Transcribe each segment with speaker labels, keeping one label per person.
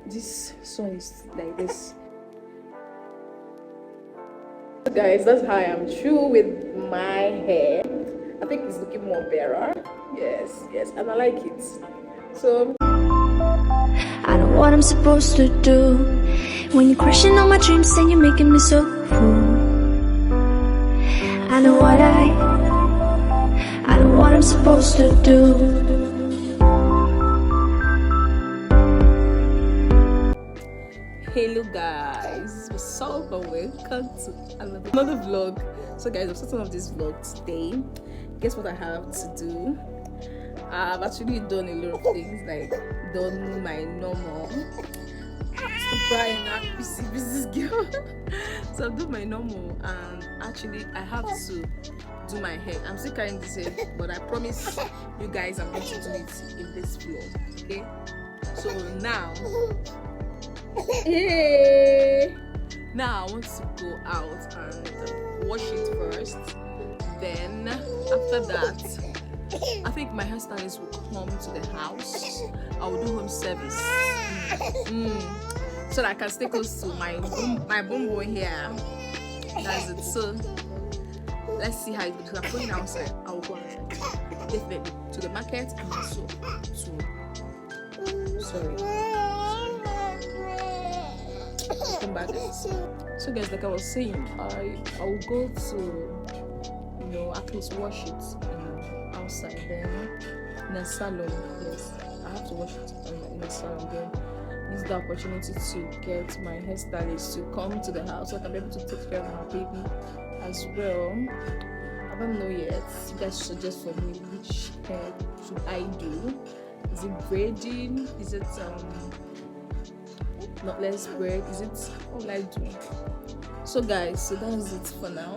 Speaker 1: This sun is like this. Guys, that's how I am through with my hair. I think it's looking more better. Yes, and I like it. So
Speaker 2: I know what I'm supposed to do when you're crushing on my dreams and you're making me so fool. I know what I'm supposed to do.
Speaker 1: hello guys, what's up and welcome to another vlog. So guys, I'm starting off this vlog today. Guess what I have to do? I've actually done a lot of things, like done my normal. I'm crying, I'm busy girl. So I've done my normal, and actually I have to do my hair. I'm still carrying this hair, but I promise you guys I'm going to do it in this vlog. Okay, so now now I want to go out and wash it first. Then after that, I think my hairstylist will come to the house. I will do home service so that I can stay close to my boom here. That's it. So let's see how it looks. I'm going outside. I will go outside definitely to the market and also to come back, guys. So guys, like I was saying, I will go to at least wash it outside, then in a salon. Yes, I have to wash it in a salon. Then use the opportunity to get my hairstylist to come to the house so I can be able to take care of my baby as well. I don't know yet. You guys suggest for me which hair should I do. Is it braiding? Is it knotless braid? Is it, what will I do? So guys, so that's it for now,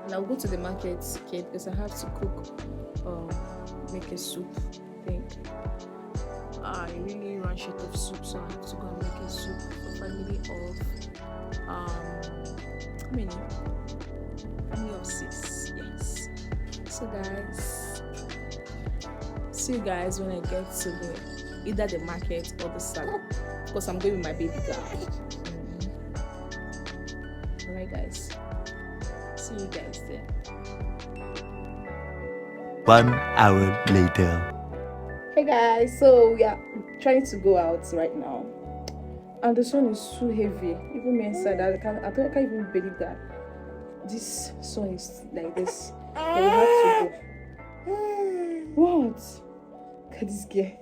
Speaker 1: and I'll go to the market, okay, because I have to cook make a soup. I think I really ran short of soup, so I have to go and make a soup for family of family of 6. Yes. So guys, see you guys when I get to either the market or the salon, because I'm going with my baby girl. Alright guys, see you guys there.
Speaker 3: 1 hour later.
Speaker 1: Hey guys, so we are trying to go out right now, and the sun is so heavy. Even me inside, I can't even believe that this sun is like this. And we have to go. What? Look at this girl.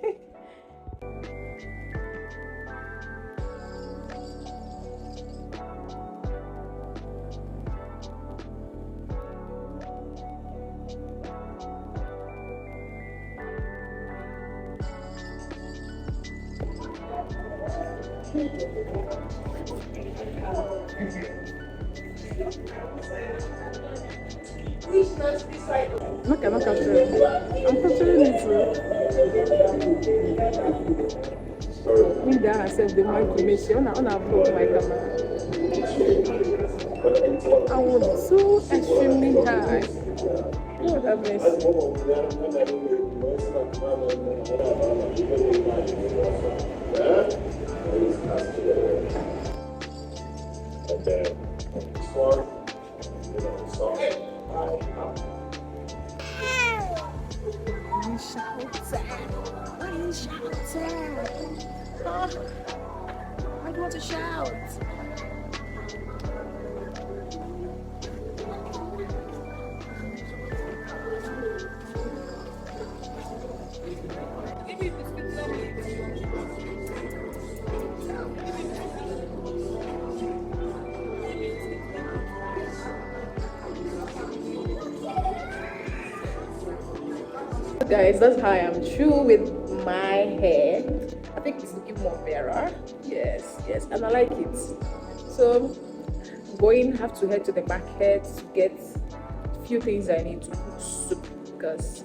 Speaker 1: Look, I'm capturing it. Linda herself, the mic to make sure I upload my camera. I was so extremely high. What a mess. Why are you shouting? Huh? Why do you want to shout? Guys, that's how I am through with my hair. I think it's looking more better. Yes, and I like it. So have to head to the market to get a few things I need to cook soup, because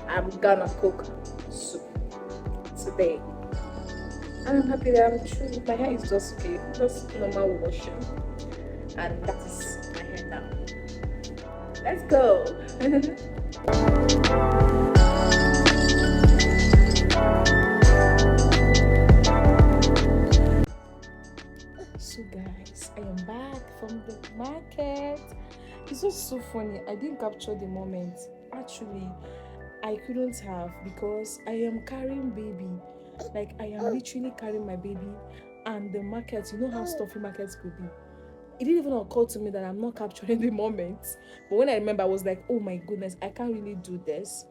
Speaker 1: I'm gonna cook soup today. And I'm happy that I'm through. My hair is just okay, just normal washing, and that is my hair now. Let's go. it's just so funny. I didn't capture the moment. Actually, I couldn't have, because I am carrying baby. Like, I am literally carrying my baby, and the market, you know how stuffy markets could be. It didn't even occur to me that I'm not capturing the moment. But when I remember, I was like, oh my goodness, I can't really do this.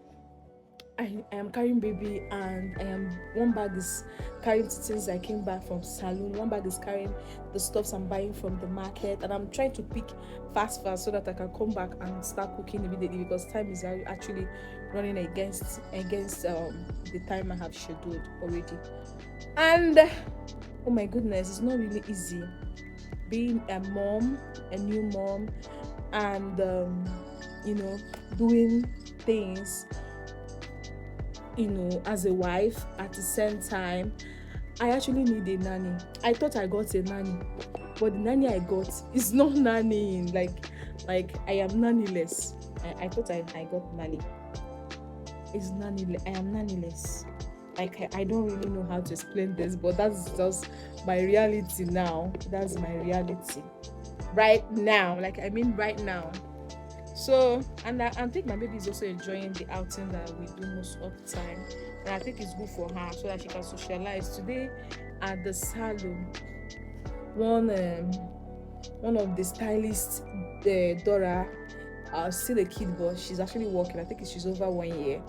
Speaker 1: I am carrying baby, and one bag is carrying things I came back from salon, one bag is carrying the stuffs I'm buying from the market, and I'm trying to pick fast so that I can come back and start cooking immediately, because time is actually running against the time I have scheduled already. And oh my goodness, it's not really easy being a mom, a new mom, and doing things as a wife at the same time. I actually need a nanny. I thought I got a nanny, but the nanny I got is not nannying. Like I am nannyless. I thought I got nanny. It's nannyless. I am nannyless. Like, I don't really know how to explain this, but that's just my reality now. That's my reality right now. Like, I mean right now. So, and I think my baby is also enjoying the outing that we do most of the time, and I think it's good for her so that she can socialize. Today at the salon, one of the stylists, Dora, still a kid, but she's actually working. I think she's over 1 year.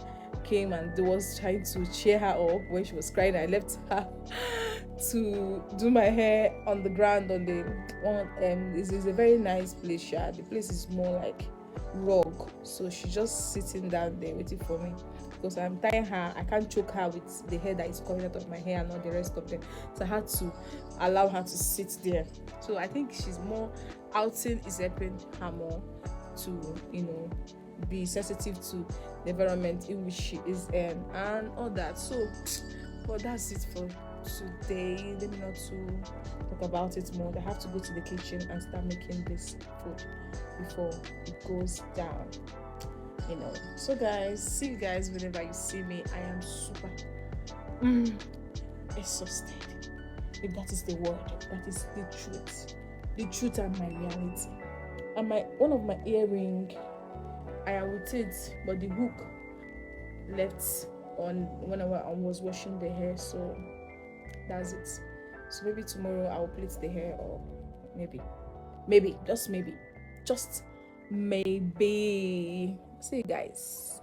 Speaker 1: Came and was trying to cheer her up when she was crying. I left her to do my hair on the ground on the one. This is a very nice place. The place is more like rug, so she's just sitting down there waiting for me, because I'm tying her. I can't choke her with the hair that is coming out of my hair and all the rest of them, so I had to allow her to sit there. So I think she's more outing is helping her more to be sensitive to the environment in which she is in and all that. So but that's it for today. Let me not to talk about it more. I have to go to the kitchen and start making this food before it goes down. So guys, see you guys whenever you see me. I am super exhausted, if that is the word. That is the truth and my reality. And one of my earring, I am with it, but the hook left on when I was washing the hair. So that's it. So maybe tomorrow I will plait the hair, or maybe just maybe see you guys.